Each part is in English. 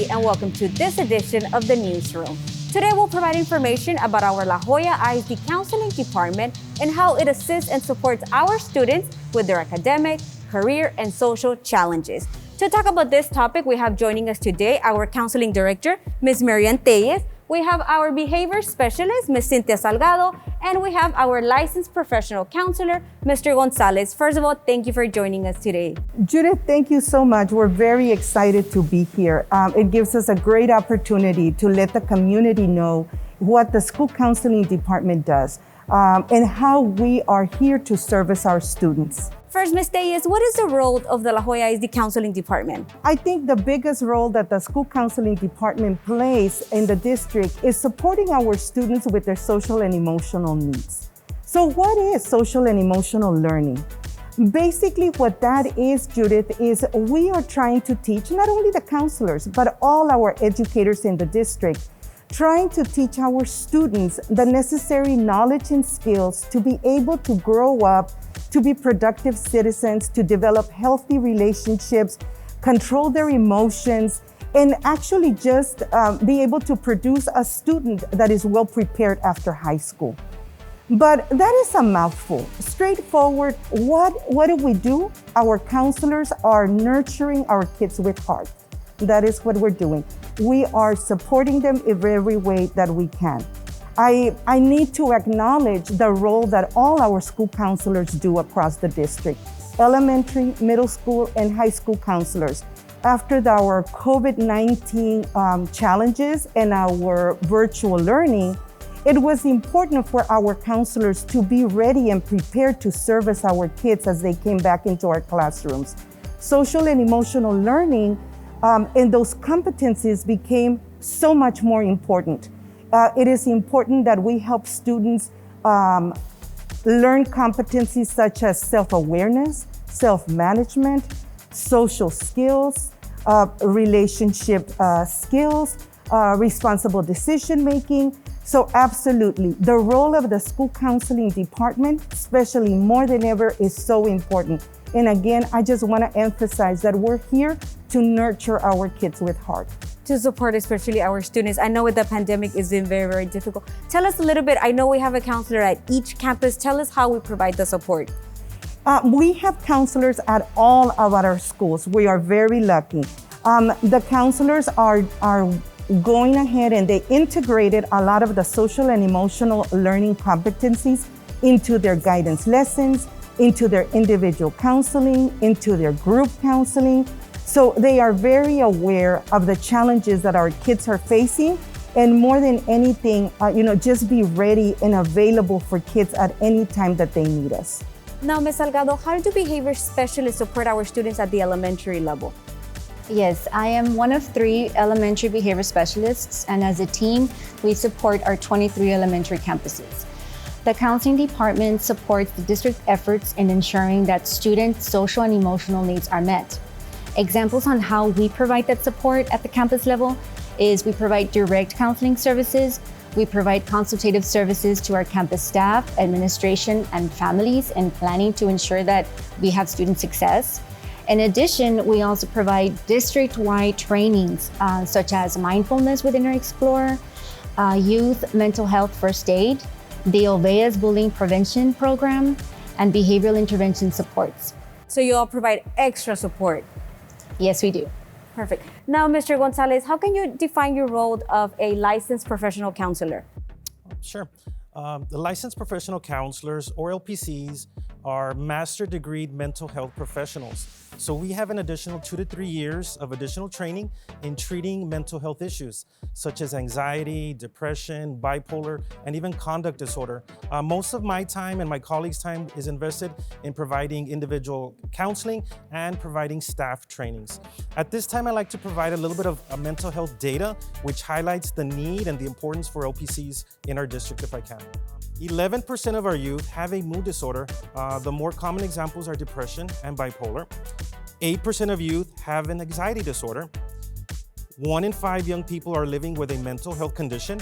ISD, and welcome to this edition of the Newsroom. Today we'll provide information about our La Joya ISD Counseling Department and how it assists and supports our students with their academic, career, and social challenges. To talk about this topic, we have joining us today our Counseling Director, Ms. Marian Tellez. We have our Behavior Specialist, Ms. Cynthia Salgado, and we have our Licensed Professional Counselor, Mr. Gonzalez. First of all, thank you for joining us today. Judith, thank you so much. We're very excited to be here. It gives us a great opportunity to let the community know what the School Counseling Department does and how we are here to service our students. First, Ms. Tellez, what is the role of the La Joya ISD Counseling Department? I think the biggest role that the School Counseling Department plays in the district is supporting our students with their social and emotional needs. So what is social and emotional learning? Basically, what that is, Judith, is we are trying to teach not only the counselors, but all our educators in the district, trying to teach our students the necessary knowledge and skills to be able to grow up, to be productive citizens, to develop healthy relationships, control their emotions, and actually just be able to produce a student that is well prepared after high school. But that is a mouthful. Straightforward, what do we do? Our counselors are nurturing our kids with heart. That is what we're doing. We are supporting them in every way that we can. I need to acknowledge the role that all our school counselors do across the district, elementary, middle school, and high school counselors. After our COVID-19 challenges and our virtual learning, it was important for our counselors to be ready and prepared to service our kids as they came back into our classrooms. Social and emotional learning and those competencies became so much more important. It is important that we help students learn competencies such as self-awareness, self-management, social skills, relationship skills, responsible decision-making. So absolutely, the role of the School Counseling Department, especially more than ever, is so important. And again, I just want to emphasize that we're here to nurture our kids with heart. To support especially our students. I know with the pandemic it's been very, very difficult. Tell us a little bit, I know we have a counselor at each campus. Tell us how we provide the support. We have counselors at all of our schools. We are very lucky. The counselors are going ahead and they integrated a lot of the social and emotional learning competencies into their guidance lessons, into their individual counseling, into their group counseling. So they are very aware of the challenges that our kids are facing, and more than anything, just be ready and available for kids at any time that they need us. Now, Ms. Salgado, how do behavior specialists support our students at the elementary level? Yes, I am one of 3 elementary behavior specialists, and as a team, we support our 23 elementary campuses. The counseling department supports the district efforts in ensuring that students' social and emotional needs are met. Examples on how we provide that support at the campus level is we provide direct counseling services, we provide consultative services to our campus staff, administration, and families in planning to ensure that we have student success. In addition, we also provide district-wide trainings such as mindfulness with Inner Explorer, youth mental health first aid, the Oveas bullying prevention program, and behavioral intervention supports. So you all provide extra support? Yes, we do. Perfect. Now, Mr. Gonzalez, how can you define your role of a licensed professional counselor? Sure. The licensed professional counselors, or LPCs, are master degreed mental health professionals. So we have an additional 2 to 3 years of additional training in treating mental health issues, such as anxiety, depression, bipolar, and even conduct disorder. Most of my time and my colleagues' time is invested in providing individual counseling and providing staff trainings. At this time, I like to provide a little bit of mental health data, which highlights the need and the importance for LPCs in our district, if I can. 11% of our youth have a mood disorder. The more common examples are depression and bipolar. 8% of youth have an anxiety disorder. 1 in 5 young people are living with a mental health condition.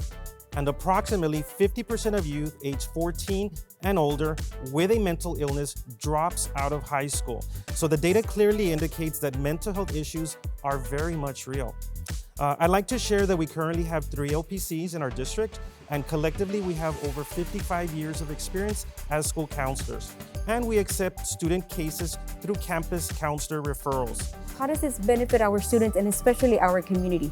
And approximately 50% of youth age 14 and older with a mental illness drops out of high school. So the data clearly indicates that mental health issues are very much real. I'd like to share that we currently have 3 LPCs in our district, and collectively we have over 55 years of experience as school counselors. And we accept student cases through campus counselor referrals. How does this benefit our students and especially our community?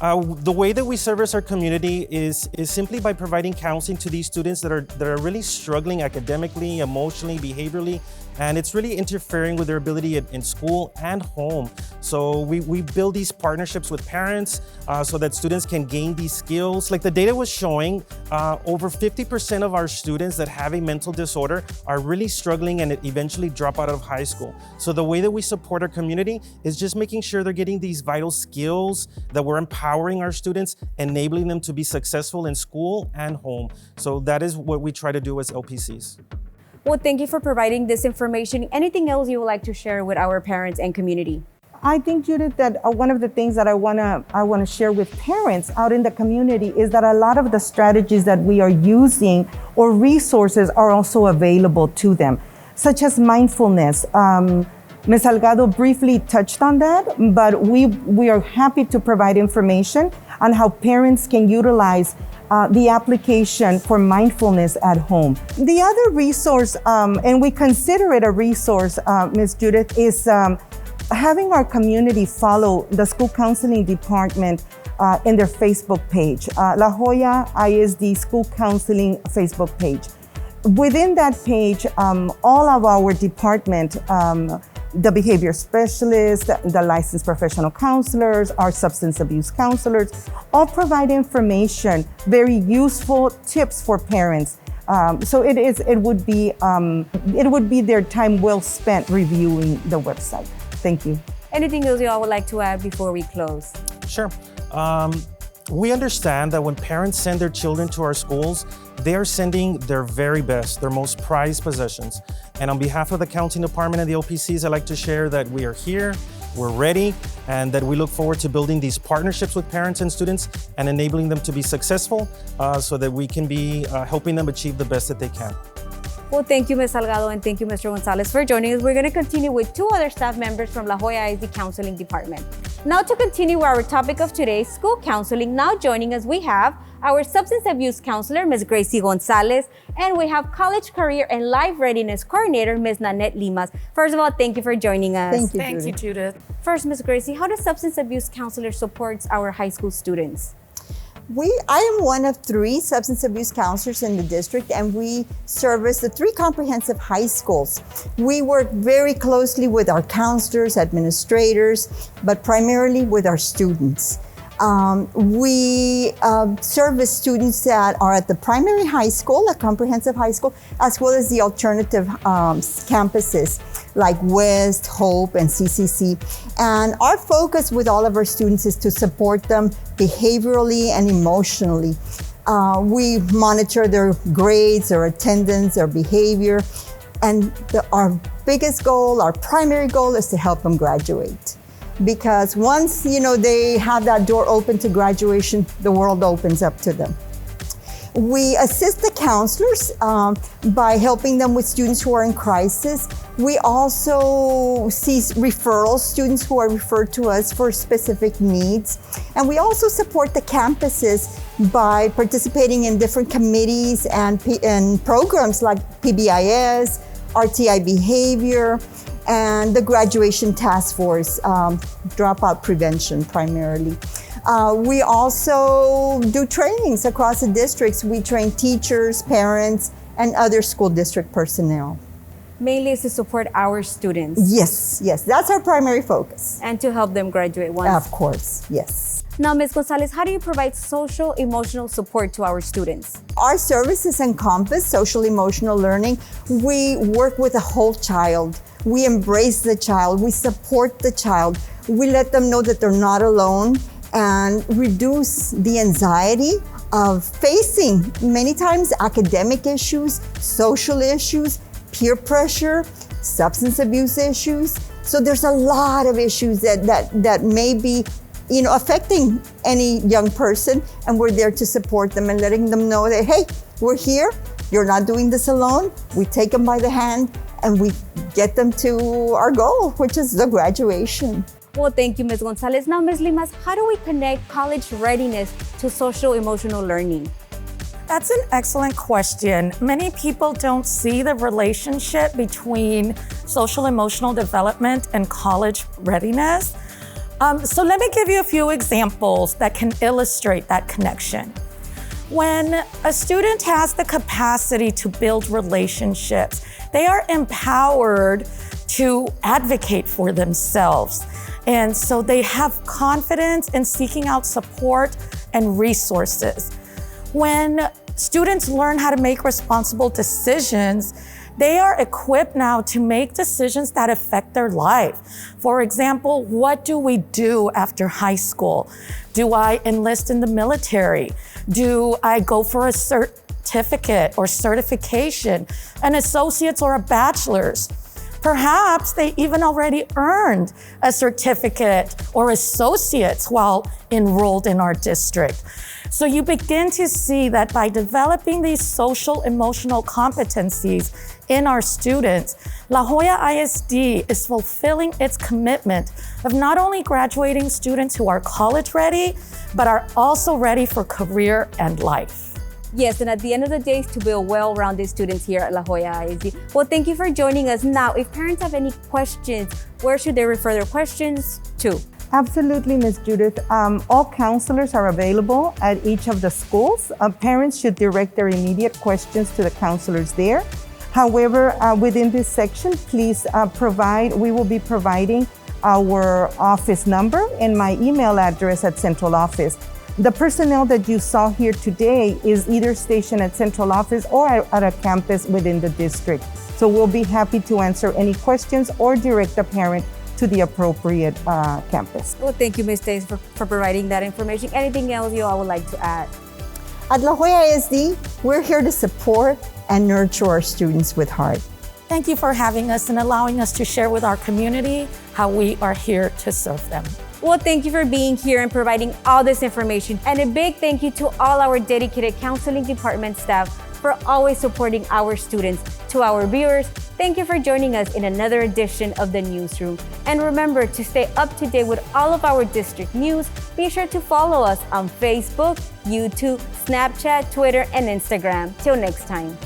The way that we service our community is simply by providing counseling to these students that are really struggling academically, emotionally, behaviorally, and it's really interfering with their ability in school and home. So we build these partnerships with parents so that students can gain these skills. Like the data was showing, over 50% of our students that have a mental disorder are really struggling and eventually drop out of high school. So the way that we support our community is just making sure they're getting these vital skills, that we're empowering our students, enabling them to be successful in school and home. So that is what we try to do as LPCs. Well, thank you for providing this information. Anything else you would like to share with our parents and community? I think, Judith, that one of the things that I wanna share with parents out in the community is that a lot of the strategies that we are using or resources are also available to them, such as mindfulness. Ms. Salgado briefly touched on that, but we are happy to provide information on how parents can utilize the application for mindfulness at home. The other resource, and we consider it a resource, Ms. Judith, is having our community follow the school counseling department in their Facebook page, La Joya ISD School Counseling Facebook page. Within that page, all of our department, the behavior specialists, the licensed professional counselors, our substance abuse counselors, all provide information, very useful tips for parents. So it would be their time well spent reviewing the website. Thank you. Anything else you all would like to add before we close? Sure. We understand that when parents send their children to our schools, they are sending their very best, their most prized possessions. And on behalf of the counseling department and the LPCs, I'd like to share that we are here, we're ready, and that we look forward to building these partnerships with parents and students and enabling them to be successful so that we can be helping them achieve the best that they can. Well, thank you, Ms. Salgado, and thank you, Mr. Gonzalez, for joining us. We're going to continue with 2 other staff members from La Joya ISD Counseling Department. Now, to continue our topic of today, school counseling, now joining us, we have our substance abuse counselor, Ms. Gracie Gonzalez, and we have college career and life readiness coordinator, Ms. Nanette Limas. First of all, thank you for joining us. Thank you, Judith. First, Ms. Gracie, how does substance abuse counselor supports our high school students? I am one of 3 substance abuse counselors in the district, and we service the 3 comprehensive high schools. We work very closely with our counselors, administrators, but primarily with our students. We service students that are at the primary high school, a comprehensive high school, as well as the alternative campuses like West, Hope, and CCC. And our focus with all of our students is to support them behaviorally and emotionally. We monitor their grades, their attendance, their behavior, and our biggest goal, our primary goal, is to help them graduate. Because once they have that door open to graduation, the world opens up to them. We assist the counselors by helping them with students who are in crisis. We also see referrals, students who are referred to us for specific needs. And we also support the campuses by participating in different committees and programs like PBIS, RTI behavior, and the graduation task force, dropout prevention primarily. We also do trainings across the districts. We train teachers, parents, and other school district personnel. Mainly is to support our students. Yes, that's our primary focus. And to help them graduate once. Of course, yes. Now, Ms. Gonzalez, how do you provide social emotional support to our students? Our services encompass social emotional learning. We work with the whole child. We embrace the child. We support the child. We let them know that they're not alone and reduce the anxiety of facing many times academic issues, social issues, peer pressure, substance abuse issues. So there's a lot of issues that may be affecting any young person, and we're there to support them and letting them know that, hey, we're here, you're not doing this alone. We take them by the hand and we get them to our goal, which is the graduation. Well, thank you, Ms. Gonzalez. Now, Ms. Limas, how do we connect college readiness to social emotional learning? That's an excellent question. Many people don't see the relationship between social emotional development and college readiness. So let me give you a few examples that can illustrate that connection. When a student has the capacity to build relationships, they are empowered to advocate for themselves. And so they have confidence in seeking out support and resources. When students learn how to make responsible decisions, they are equipped now to make decisions that affect their life. For example, what do we do after high school? Do I enlist in the military? Do I go for a certificate or certification, an associate's or a bachelor's? Perhaps they even already earned a certificate or associates while enrolled in our district. So you begin to see that by developing these social emotional competencies in our students, La Joya ISD is fulfilling its commitment of not only graduating students who are college ready, but are also ready for career and life. Yes, and at the end of the day, is to build well-rounded students here at La Joya ISD. Well, thank you for joining us. Now, if parents have any questions, where should they refer their questions to? Absolutely, Ms. Judith. All counselors are available at each of the schools. Parents should direct their immediate questions to the counselors there. However, within this section, please we will be providing our office number and my email address at central office. The personnel that you saw here today is either stationed at central office or at a campus within the district. So we'll be happy to answer any questions or direct a parent to the appropriate campus. Well, thank you, Ms. Days, for providing that information. Anything else you all would like to add? At La Joya ISD, we're here to support and nurture our students with heart. Thank you for having us and allowing us to share with our community how we are here to serve them. Well, thank you for being here and providing all this information. And a big thank you to all our dedicated counseling department staff for always supporting our students. To our viewers, thank you for joining us in another edition of the Newsroom. And remember to stay up to date with all of our district news. Be sure to follow us on Facebook, YouTube, Snapchat, Twitter, and Instagram. Till next time.